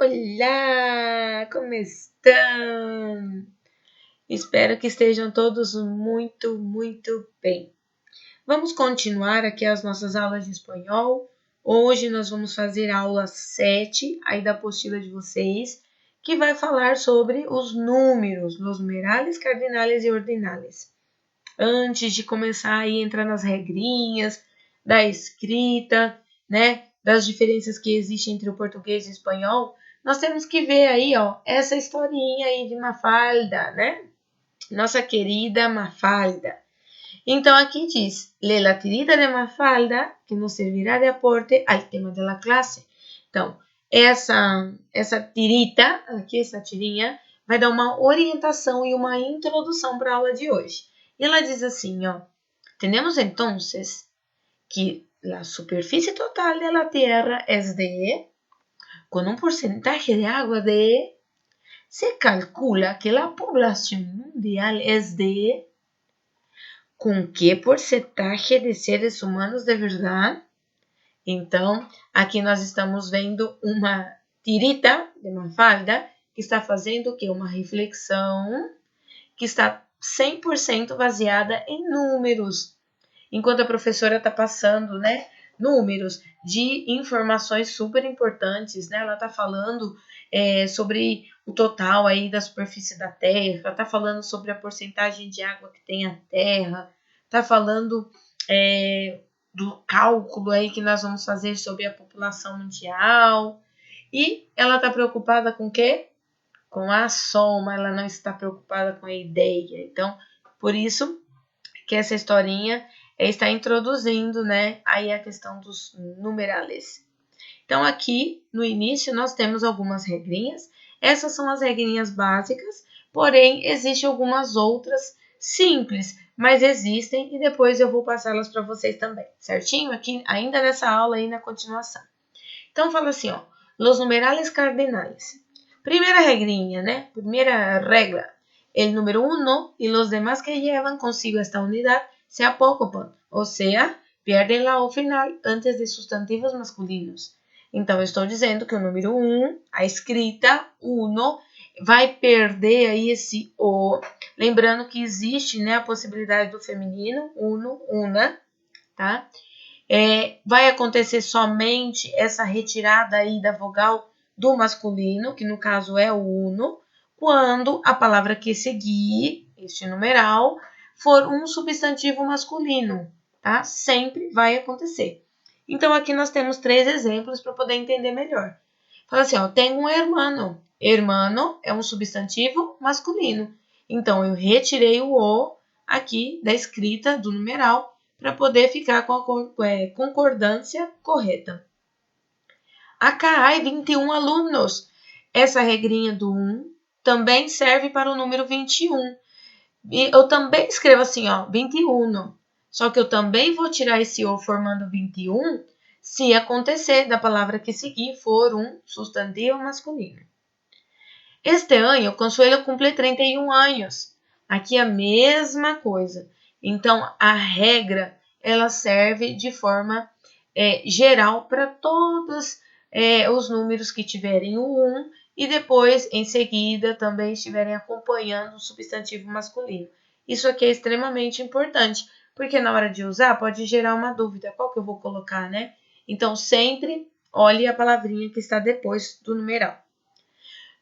Olá, como estão? Espero que estejam todos muito, muito bem. Vamos continuar aqui as nossas aulas de espanhol. Hoje nós vamos fazer a aula 7, aí da apostila de vocês, que vai falar sobre os números, los numerales, cardinales e ordinales. Antes de começar a entrar nas regrinhas da escrita, né, das diferenças que existem entre o português e o espanhol, nós temos que ver aí, ó, essa historinha aí de Mafalda, né? Nossa querida Mafalda. Então aqui diz, lê la tirita de Mafalda, que nos servirá de aporte al tema de la clase. Então, essa tirita, aqui essa tirinha, vai dar uma orientação e uma introdução para a aula de hoje. E ela diz assim, ó, tenemos entonces que la superficie total de la Tierra es de, con un porcentaje de agua de, se calcula que la población mundial es de, com que porcentagem de seres humanos de verdade? Então, aqui nós estamos vendo uma tirita de Mafalda que está fazendo o quê? Uma reflexão que está 100% baseada em números. Enquanto a professora está passando, né, números de informações super importantes, né? Ela está falando sobre o total aí da superfície da Terra, ela está falando sobre a porcentagem de água que tem a Terra, está falando do cálculo aí que nós vamos fazer sobre a população mundial. E ela está preocupada com o quê? Com a soma, ela não está preocupada com a ideia. Então, por isso que essa historinha está introduzindo, né, aí a questão dos numerales. Então, aqui no início nós temos algumas regrinhas. Essas são as regrinhas básicas, porém existem algumas outras simples, mas existem e depois eu vou passá-las para vocês também, certinho? Aqui ainda nessa aula aí na continuação. Então fala assim, ó, los numerales cardinales. Primeira regrinha, né? Primeira regra. El número 1 y los demás que llevan consigo esta unidad se acopan, o sea, pierden la O final antes de sustantivos masculinos. Então, eu estou dizendo que o número 1, a escrita 1, vai perder aí esse O. Lembrando que existe, né, a possibilidade do feminino, uno, una, tá? Vai acontecer somente essa retirada aí da vogal do masculino, que no caso é o uno, quando a palavra que seguir, este numeral, for um substantivo masculino, tá? Sempre vai acontecer. Então, aqui nós temos 3 exemplos para poder entender melhor. Fala assim, ó, tenho um hermano. Hermano é um substantivo masculino. Então, eu retirei o O aqui da escrita do numeral para poder ficar com a concordância correta. Acá há 21 alunos. Essa regrinha do 1 também serve para o número 21. E eu também escrevo assim, ó, 21. Só que eu também vou tirar esse O formando 21 se acontecer da palavra que seguir for um substantivo masculino. Este ano, Consuelo cumple 31 anos. Aqui a mesma coisa. Então, a regra, ela serve de forma geral para todos os números que tiverem o 1 e depois, em seguida, também estiverem acompanhando o substantivo masculino. Isso aqui é extremamente importante, porque na hora de usar pode gerar uma dúvida. Qual que eu vou colocar, né? Então, sempre olhe a palavrinha que está depois do numeral.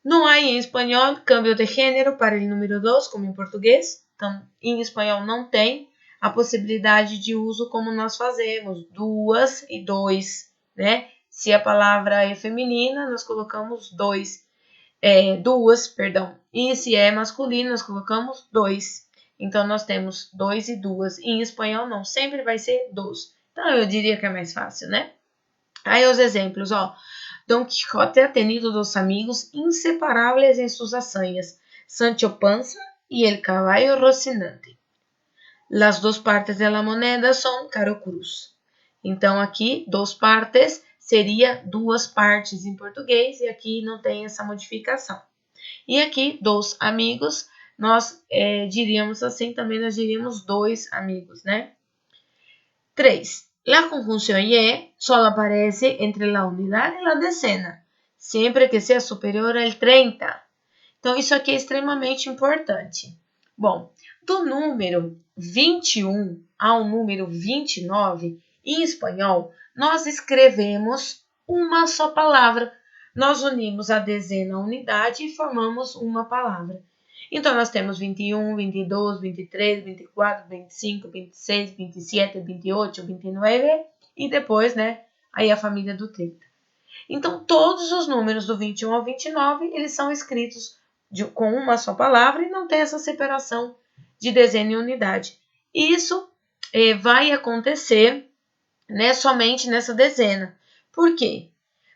Não há em espanhol câmbio de gênero para o número 2, como em português. Então, em espanhol não tem a possibilidade de uso como nós fazemos, duas e dois, né? Se a palavra é feminina, nós colocamos duas, perdão. E se é masculino, nós colocamos dois. Então, nós temos dois e duas. Em espanhol, não. Sempre vai ser dos. Então, eu diria que é mais fácil, né? Aí, os exemplos, ó. Don Quijote ha tenido 2 amigos inseparables en sus hazañas, Sancho Panza y el caballo Rocinante. Las 2 partes de la moneda son caro cruz. Então, aqui, 2 partes seria 2 partes em português e aqui não tem essa modificação. E aqui, 2 amigos, nós diríamos assim, também nós diríamos 2 amigos, né? 3. La conjunción y solo aparece entre la unidad y la decena. sempre que seja superior ao 30. Então, isso aqui é extremamente importante. Bom, do número 21 ao número 29, em espanhol, nós escrevemos uma só palavra. Nós unimos a dezena à unidade e formamos uma palavra. Então, nós temos 21, 22, 23, 24, 25, 26, 27, 28, 29 e depois, né, aí a família do 30. Então, todos os números do 21 ao 29, eles são escritos com uma só palavra e não tem essa separação de dezena e unidade. Isso vai acontecer, né, somente nessa dezena. Por quê?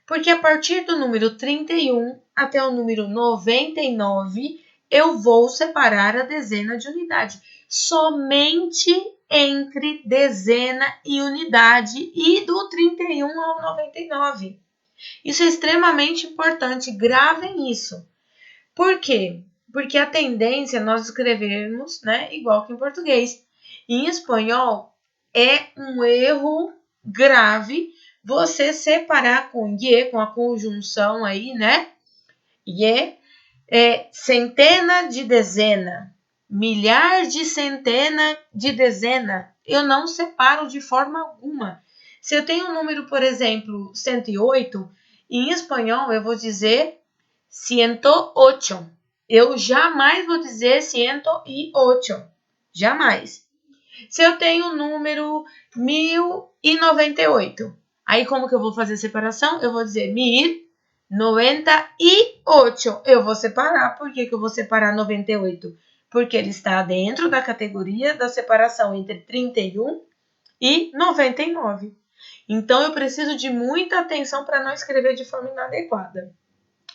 Porque a partir do número 31 até o número 99, eu vou separar a dezena de unidade. Somente entre dezena e unidade e do 31 ao 99. Isso é extremamente importante, gravem isso. Por quê? Porque a tendência é nós escrevermos, né, igual que em português. Em espanhol, é um erro grave você separar com ye, com a conjunção aí, né? Ye é centena de dezena, milhar de centena de dezena. Eu não separo de forma alguma. Se eu tenho um número, por exemplo, 108, em espanhol eu vou dizer 108. Eu jamais vou dizer 108. Jamais. Se eu tenho o número 1098, aí como que eu vou fazer a separação? Eu vou dizer 1098. Eu vou separar. Por que eu vou separar 98? Porque ele está dentro da categoria da separação entre 31 e 99. Então, eu preciso de muita atenção para não escrever de forma inadequada,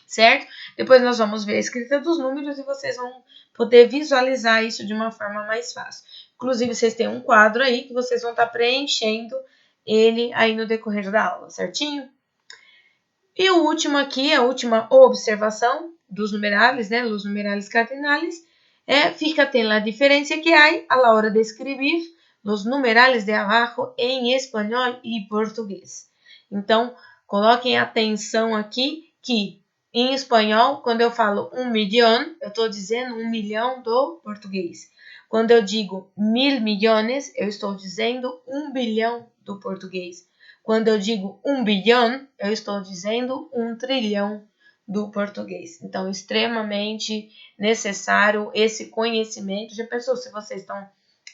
certo? Depois nós vamos ver a escrita dos números e vocês vão poder visualizar isso de uma forma mais fácil. Inclusive, vocês têm um quadro aí que vocês vão estar preenchendo ele aí no decorrer da aula, certinho? E o último aqui, a última observação dos numerales, né? Los numerales cardinales, fíjate en la diferencia que hay a la hora de escribir los numerales de abajo em espanhol e português. Então, coloquem atenção aqui que em espanhol, quando eu falo 1 milhão, eu estou dizendo 1 milhão do português. Quando eu digo 1000 milhões, eu estou dizendo 1 bilhão do português. Quando eu digo 1 bilhão, eu estou dizendo 1 trilhão do português. Então, extremamente necessário esse conhecimento. Já pensou se vocês estão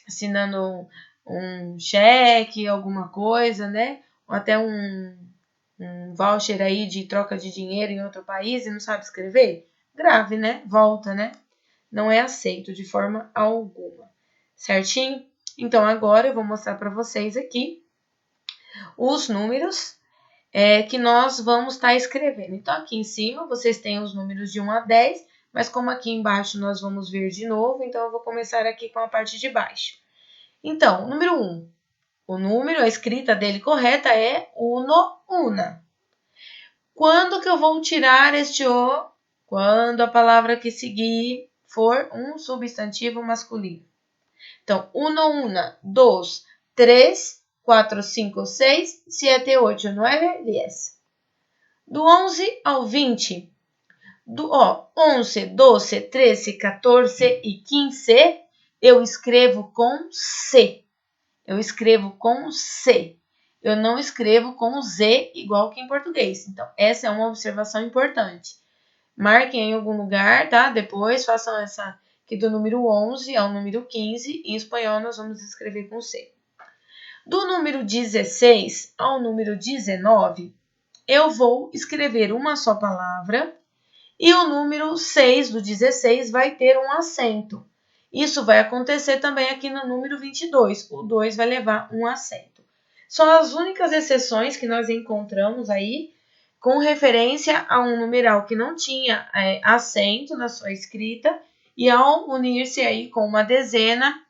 assinando um cheque, alguma coisa, né? Ou até um voucher aí de troca de dinheiro em outro país e não sabe escrever? Grave, né? Volta, né? Não é aceito de forma alguma. Certinho? Então, agora eu vou mostrar para vocês aqui os números que nós vamos estar escrevendo. Então, aqui em cima, vocês têm os números de 1 a 10, mas como aqui embaixo nós vamos ver de novo, então eu vou começar aqui com a parte de baixo. Então, número 1. O número, a escrita dele correta é uno, una. Quando que eu vou tirar este o? Quando a palavra que seguir for um substantivo masculino. Então, uno, una, dos, três, 4, 5, 6, 7, 8, 9, 10. Do 11 ao 20, do 11, 12, 13, 14 e 15, eu escrevo com C. Eu escrevo com C. Eu não escrevo com Z igual que em português. Então, essa é uma observação importante. Marquem em algum lugar, tá? Depois façam essa aqui do número 11 ao número 15. Em espanhol, nós vamos escrever com C. Do número 16 ao número 19, eu vou escrever uma só palavra e o número 6 do 16 vai ter um acento. Isso vai acontecer também aqui no número 22. O 2 vai levar um acento. São as únicas exceções que nós encontramos aí com referência a um numeral que não tinha acento na sua escrita e ao unir-se aí com uma dezena,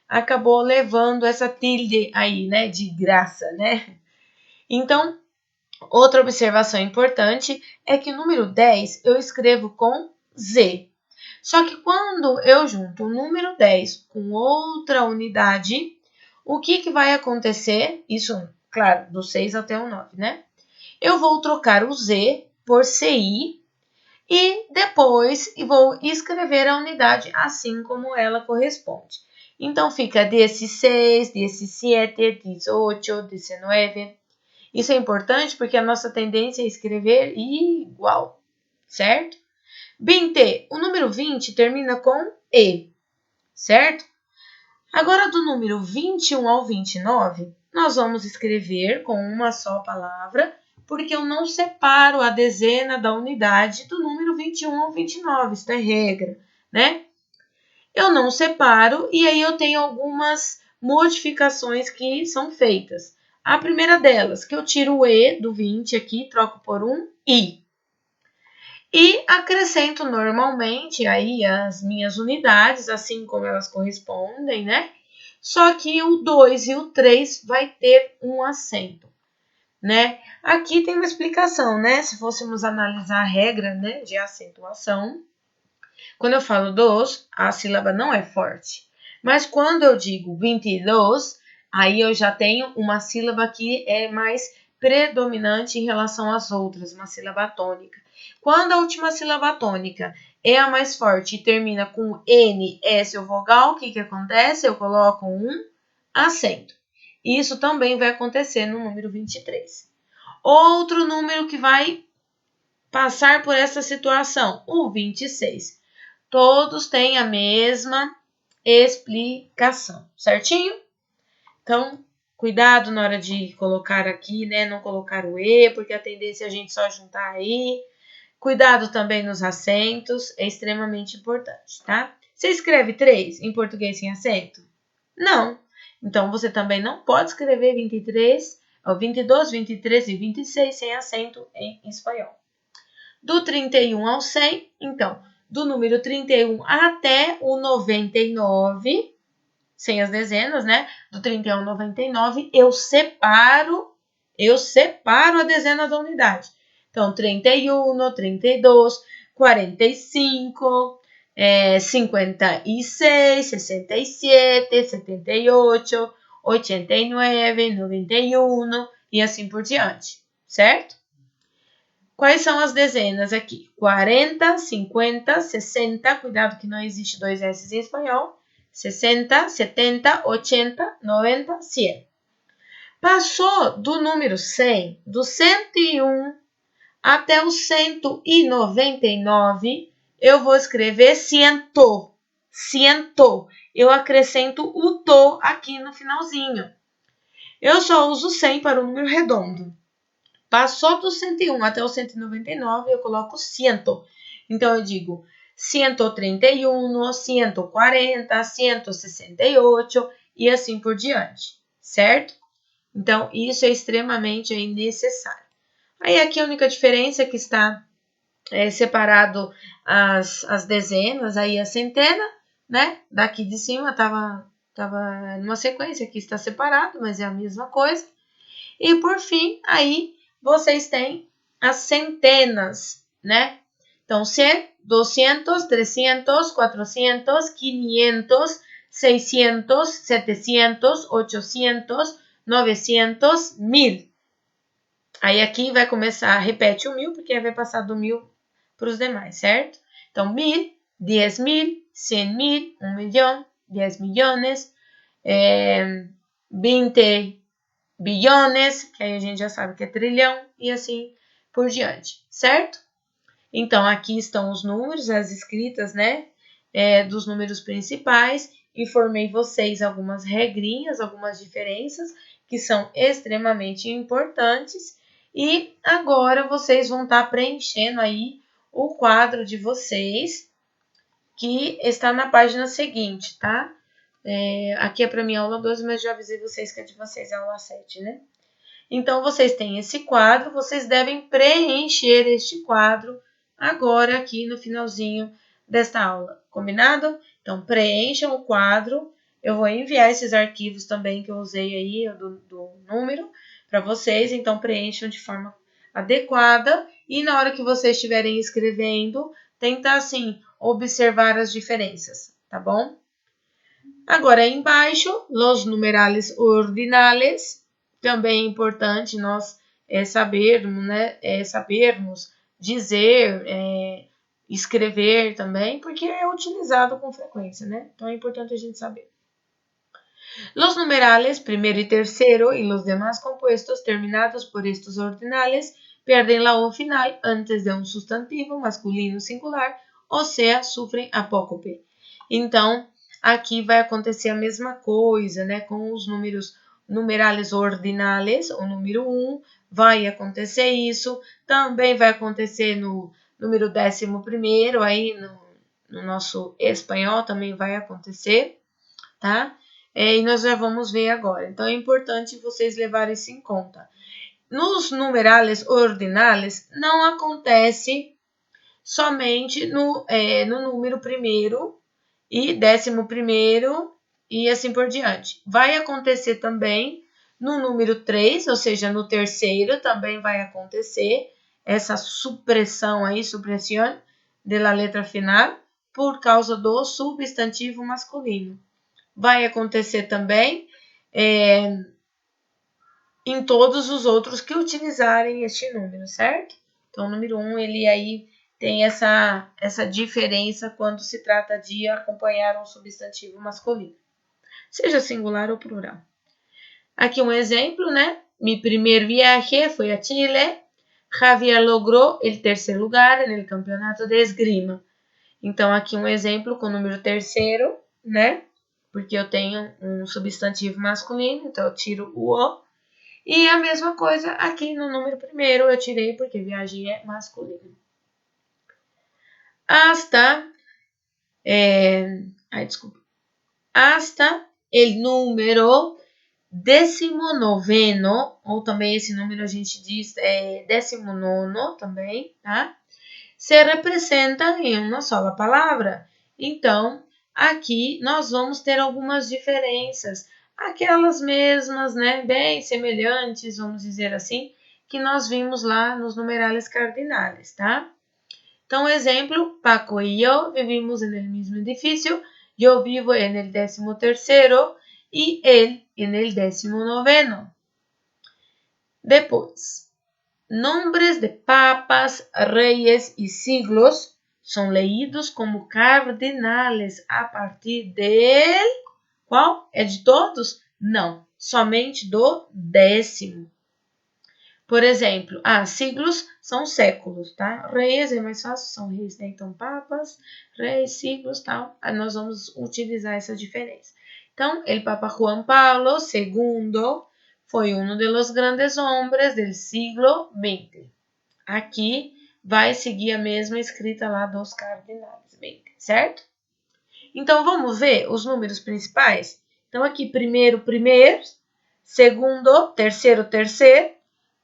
acabou levando essa tilde aí, né, de graça, né? Então, outra observação importante é que o número 10 eu escrevo com Z. Só que quando eu junto o número 10 com outra unidade, o que vai acontecer? Isso, claro, do 6 até o 9, né? Eu vou trocar o Z por CI e depois vou escrever a unidade assim como ela corresponde. Então, fica 16, 17, 18, 19. Isso é importante porque a nossa tendência é escrever igual, certo? 20, o número 20 termina com E, certo? Agora, do número 21 ao 29, nós vamos escrever com uma só palavra, porque eu não separo a dezena da unidade do número 21 ao 29, isso é regra, né? Eu não separo e aí eu tenho algumas modificações que são feitas. A primeira delas, que eu tiro o E do 20 aqui, troco por um I. E acrescento normalmente aí as minhas unidades, assim como elas correspondem, né? Só que o 2 e o 3 vai ter um acento, né? Aqui tem uma explicação, né? Se fôssemos analisar a regra, né, de acentuação, quando eu falo dos, a sílaba não é forte. Mas quando eu digo 22, aí eu já tenho uma sílaba que é mais predominante em relação às outras, uma sílaba tônica. Quando a última sílaba tônica é a mais forte e termina com N, S ou vogal, o que acontece? Eu coloco um acento. Isso também vai acontecer no número 23. Outro número que vai passar por essa situação, o 26. Todos têm a mesma explicação, certinho? Então, cuidado na hora de colocar aqui, né? Não colocar o E, porque a tendência é a gente só juntar aí. Cuidado também nos acentos, é extremamente importante, tá? Você escreve 3 em português sem acento? Não. Então, você também não pode escrever 23, 22, 23 e 26 sem acento em espanhol. Do 31 ao 100, então, do número 31 até o 99, sem as dezenas, né? Do 31 ao 99, eu separo a dezena da unidade. Então, 31, 32, 45, 56, 67, 78, 89, 91 e assim por diante, certo? Quais são as dezenas aqui? 40, 50, 60, cuidado que não existe dois S em espanhol, 60, 70, 80, 90, 100. Passou do número 100, do 101 até o 199, eu vou escrever ciento. Ciento. Eu acrescento o to aqui no finalzinho. Eu só uso 100 para o número redondo. Passou do 101 até o 199, eu coloco 100. Então, eu digo 131, 140, 168 e assim por diante, certo? Então, isso é extremamente necessário. Aí, aqui a única diferença é que está separado as dezenas, aí a centena, né? Daqui de cima estava numa sequência, aqui está separado, mas é a mesma coisa. E, por fim, aí vocês têm as centenas, né? Então, 100, 200, 300, 400, 500, 600, 700, 800, 900, 1000. Aí aqui vai começar, repete o 1000, porque vai passar do 1000 para os demais, certo? Então, 1000, 10.000, 100.000, 1 milhão, 10 milhões, 20 bilhões, que aí a gente já sabe que é trilhão, e assim por diante, certo? Então, aqui estão os números, as escritas, né, dos números principais. Informei vocês algumas regrinhas, algumas diferenças que são extremamente importantes. E agora vocês vão estar preenchendo aí o quadro de vocês, que está na página seguinte, tá? Aqui é para mim aula 12, mas já avisei vocês que a de vocês é aula 7, né? Então, vocês têm esse quadro, vocês devem preencher este quadro agora aqui no finalzinho desta aula, combinado? Então, preencham o quadro, eu vou enviar esses arquivos também que eu usei aí, do número, para vocês, então preencham de forma adequada e na hora que vocês estiverem escrevendo, tentar, assim, observar as diferenças, tá bom? Agora, embaixo, los numerales ordinales, também é importante nós sabermos, né, dizer, escrever também, porque é utilizado com frequência, né? Então é importante a gente saber. Los numerales primero y tercero y los demás compuestos terminados por estos ordinales pierden la O final antes de um substantivo masculino singular, ou seja, sofrem apócope. Então, aqui vai acontecer a mesma coisa, né? Com os numerales ordinales, o número 1, vai acontecer isso. Também vai acontecer no número 11º, aí no nosso espanhol também vai acontecer, tá? E nós já vamos ver agora. Então, é importante vocês levarem isso em conta. Nos numerales ordinales, não acontece somente no número primeiro e 11º e assim por diante. Vai acontecer também no número 3, ou seja, no terceiro também vai acontecer essa supressão aí, supressão da letra final, por causa do substantivo masculino. Vai acontecer também em todos os outros que utilizarem este número, certo? Então, o número 1, ele aí tem essa diferença quando se trata de acompanhar um substantivo masculino, seja singular ou plural. Aqui um exemplo, né? Mi primer viaje foi a Chile. Javier logrou o terceiro lugar no campeonato de esgrima. Então, aqui um exemplo com o número terceiro, né? Porque eu tenho um substantivo masculino, então eu tiro o O. E a mesma coisa aqui no número primeiro, eu tirei porque viagem é masculino. Hasta el número 19º, ou também esse número a gente diz 19º também, tá? Se representa em uma só palavra. Então, aqui nós vamos ter algumas diferenças, aquelas mesmas, né, bem semelhantes, vamos dizer assim, que nós vimos lá nos numerales cardinales, tá? Então, exemplo, Paco e eu vivimos no mesmo edifício, eu vivo no 13º e ele no 19º. Depois, nombres de papas, reyes y siglos son leídos como cardinales a partir del... Qual? É de todos? Não, somente do 10º. Por exemplo, siglos são séculos, tá? Reis é mais fácil, são reis, né? Então, papas, reis, siglos, tal. Aí nós vamos utilizar essa diferença. Então, el Papa Juan Pablo II foi um dos grandes hombres do siglo XX. Aqui vai seguir a mesma escrita lá dos cardinais, certo? Então, vamos ver os números principais? Então, aqui, primeiro, segundo, terceiro,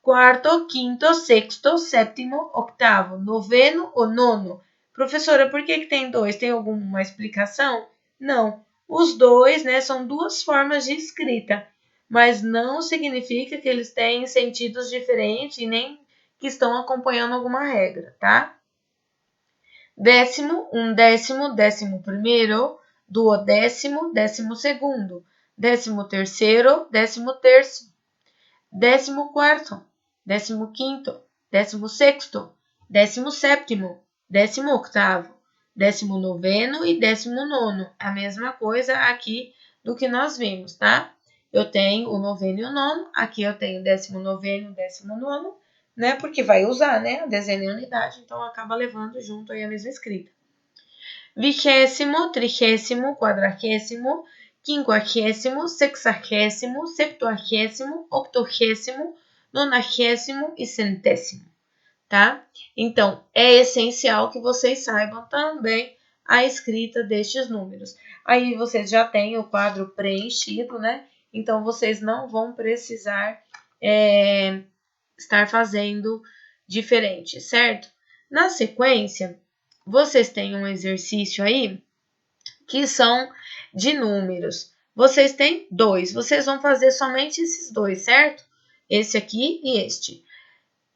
quarto, quinto, sexto, sétimo, oitavo, noveno ou nono. Professora, por que tem 2? Tem alguma explicação? Não. Os 2, né, são duas formas de escrita, mas não significa que eles têm sentidos diferentes e nem que estão acompanhando alguma regra, tá? Décimo, 11º, duodécimo, 12º, 13º, 13º, 14º, 15º, 16º, 17º, 18º, 19º e 19º. A mesma coisa aqui do que nós vimos, tá? Eu tenho o noveno e o nono, aqui eu tenho 19º e 19º, né? Porque vai usar, né? A dezena e a unidade, então acaba levando junto aí a mesma escrita. 20º, 30º, 40º, 50º, 60º, 70º, 80º, 90º e 100º, tá? Então, é essencial que vocês saibam também a escrita destes números. Aí vocês já têm o quadro preenchido, né? Então, vocês não vão precisar estar fazendo diferente, certo? Na sequência, vocês têm um exercício aí que são de números. Vocês têm 2, vocês vão fazer somente esses 2, certo? Esse aqui e este.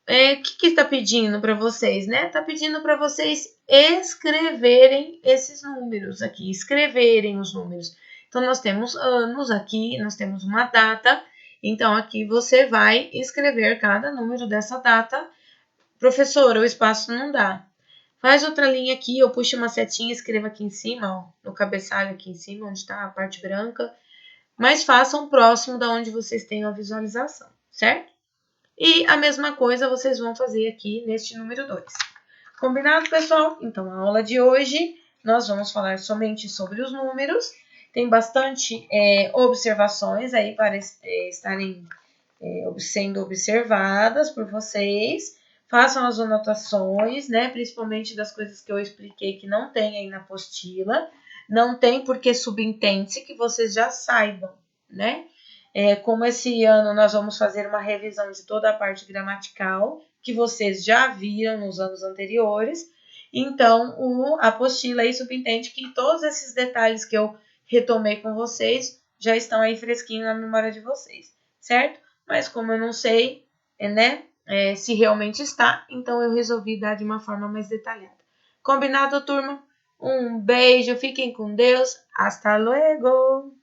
O que está pedindo para vocês, né? Está pedindo para vocês escreverem esses números aqui, escreverem os números. Então, nós temos anos aqui, nós temos uma data. Então, aqui você vai escrever cada número dessa data Professora, o espaço não dá. Faz outra linha aqui, eu puxo uma setinha, escreva aqui em cima, ó, no cabeçalho aqui em cima, onde está a parte branca. Mas façam próximo da onde vocês têm a visualização, certo? E a mesma coisa vocês vão fazer aqui neste número 2. Combinado, pessoal? Então, a aula de hoje, nós vamos falar somente sobre os números. Tem bastante observações aí para estarem sendo observadas por vocês. Façam as anotações, né? Principalmente das coisas que eu expliquei que não tem aí na apostila. Não tem porque subentende-se que vocês já saibam, né? Como esse ano nós vamos fazer uma revisão de toda a parte gramatical, que vocês já viram nos anos anteriores. Então, a apostila aí subentende que todos esses detalhes que eu retomei com vocês já estão aí fresquinho na memória de vocês, certo? Mas como eu não sei, né, se realmente está, então eu resolvi dar de uma forma mais detalhada. Combinado, turma? Um beijo, fiquem com Deus. Hasta luego!